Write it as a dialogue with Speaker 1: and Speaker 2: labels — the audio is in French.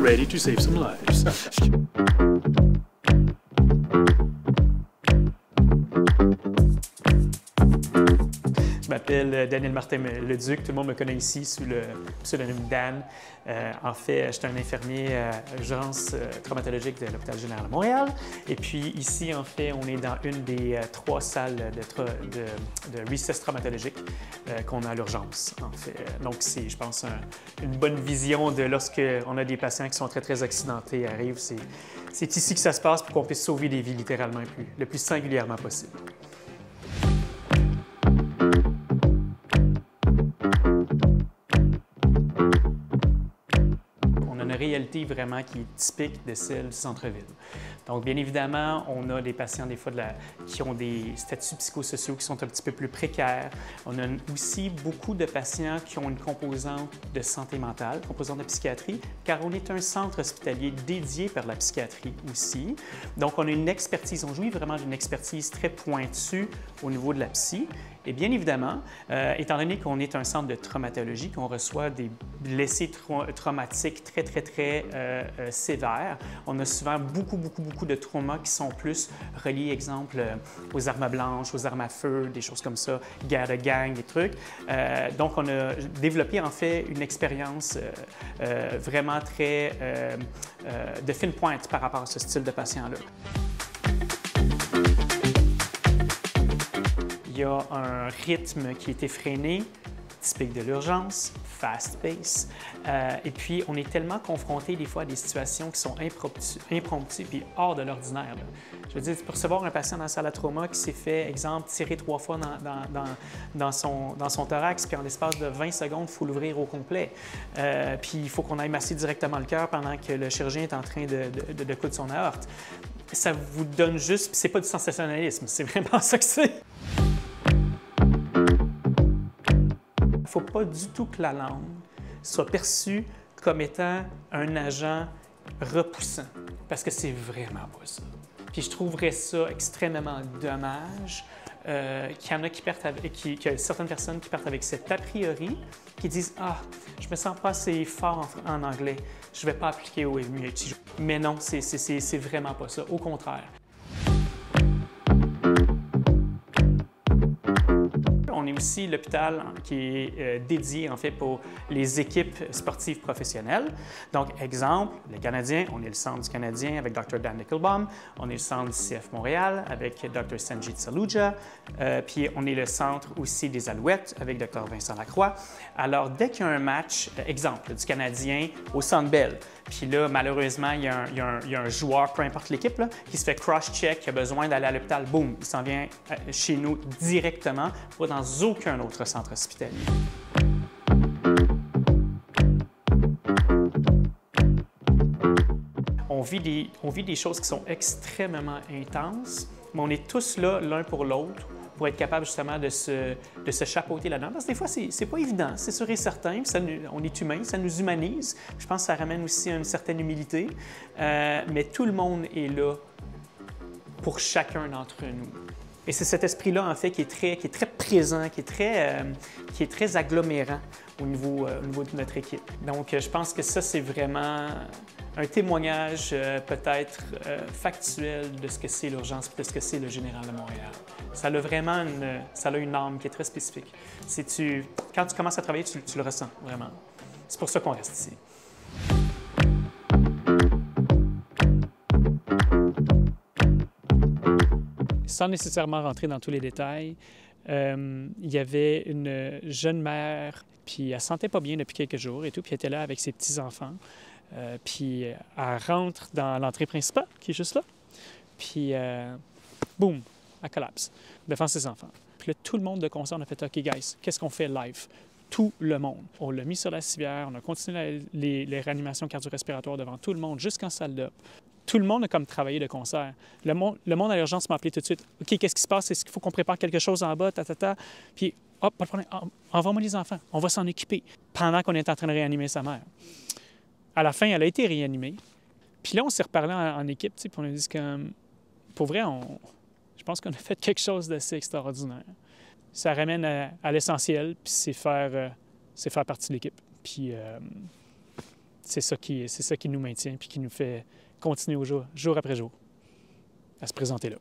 Speaker 1: ready to save some lives.
Speaker 2: Je m'appelle Daniel Martin-Leduc, tout le monde me connaît ici sous le pseudonyme Dan. En fait, je suis un infirmier à l'urgence traumatologique de l'Hôpital général de Montréal. Et puis ici, en fait, on est dans une des 3 salles de recess traumatologique qu'on a à l'urgence, en fait. Donc, c'est, je pense, une bonne vision de lorsqu'on a des patients qui sont très, très accidentés arrivent. C'est ici que ça se passe pour qu'on puisse sauver des vies littéralement le plus singulièrement possible. Réalité vraiment qui est typique de celle du centre-ville. Donc, bien évidemment, on a des patients des fois qui ont des statuts psychosociaux qui sont un petit peu plus précaires. On a aussi beaucoup de patients qui ont une composante de santé mentale, composante de psychiatrie, car on est un centre hospitalier dédié par la psychiatrie aussi. Donc, on a une expertise, on jouit vraiment d'une expertise très pointue au niveau de la psy. Et bien évidemment, étant donné qu'on est un centre de traumatologie, qu'on reçoit des blessés traumatiques très, très, très sévères, on a souvent beaucoup de traumas qui sont plus reliés, exemple, aux armes blanches, aux armes à feu, des choses comme ça, guerre de gang, des trucs. Donc, on a développé, en fait, une expérience vraiment très de fine pointe par rapport à ce style de patient-là. Il y a un rythme qui est effréné, typique de l'urgence, fast pace. Et puis, on est tellement confronté des fois à des situations qui sont impromptues puis hors de l'ordinaire. Je veux dire, pour recevoir un patient dans la salle à trauma qui s'est fait, exemple, tirer 3 fois dans son thorax, puis en l'espace de 20 secondes, il faut l'ouvrir au complet. Puis, il faut qu'on aille masser directement le cœur pendant que le chirurgien est en train de coudre son aorte. Ça vous donne juste, puis c'est pas du sensationnalisme, c'est vraiment ça que c'est. Il ne faut pas du tout que la langue soit perçue comme étant un agent repoussant, parce que c'est vraiment pas ça. Puis je trouverais ça extrêmement dommage qu'il y en a qu'il y a certaines personnes qui partent avec cet a priori, qui disent « Ah, je me sens pas assez fort en anglais, je vais pas appliquer au MUHI. » Mais non, c'est vraiment pas ça, au contraire. On est aussi l'hôpital qui est dédié en fait pour les équipes sportives professionnelles. Donc, exemple, le Canadien, on est le centre du Canadien avec Dr. Dan Nickelbaum, on est le centre du CF Montréal avec Dr. Sanjit Saluja, puis on est le centre aussi des Alouettes avec Dr. Vincent Lacroix. Alors, dès qu'il y a un match, exemple, du Canadien au Centre Bell, puis là, malheureusement, il y a un joueur, peu importe l'équipe, qui se fait cross-check, qui a besoin d'aller à l'hôpital, boum, il s'en vient chez nous directement, pas dans aucun autre centre hospitalier. On vit des choses qui sont extrêmement intenses, mais on est tous là l'un pour l'autre pour être capable justement de se chapeauter là-dedans. Parce que des fois, c'est pas évident, c'est sûr et certain. On est humain, ça nous humanise. Je pense que ça ramène aussi une certaine humilité. Mais tout le monde est là pour chacun d'entre nous. Et c'est cet esprit-là, en fait, qui est très présent, qui est très agglomérant au niveau de notre équipe. Donc, je pense que ça, c'est vraiment un témoignage peut-être factuel de ce que c'est l'urgence, de ce que c'est le Général de Montréal. Ça a vraiment une âme qui est très spécifique. Quand tu commences à travailler, tu le ressens, vraiment. C'est pour ça qu'on reste ici. Sans nécessairement rentrer dans tous les détails, il y avait une jeune mère, puis elle ne se sentait pas bien depuis quelques jours et tout, puis elle était là avec ses petits-enfants. Puis elle rentre dans l'entrée principale, qui est juste là, puis boum, elle collapse devant ses enfants. Puis là, tout le monde de concert, on a fait « OK, guys, qu'est-ce qu'on fait live? » Tout le monde. On l'a mis sur la civière, on a continué les réanimations cardio-respiratoires devant tout le monde jusqu'en salle d'op. Tout le monde a comme travaillé de concert. Le monde à l'urgence m'a appelé tout de suite. « OK, qu'est-ce qui se passe? Est-ce qu'il faut qu'on prépare quelque chose en bas? » Puis, hop, pas de problème. Envoie-moi les enfants. On va s'en occuper pendant qu'on est en train de réanimer sa mère. À la fin, elle a été réanimée. Puis là, on s'est reparlé en équipe, puis on a dit que, pour vrai, je pense qu'on a fait quelque chose d'assez extraordinaire. Ça ramène à l'essentiel, puis c'est faire partie de l'équipe. Puis c'est ça qui nous maintient puis qui nous fait continuer jour après jour à se présenter là.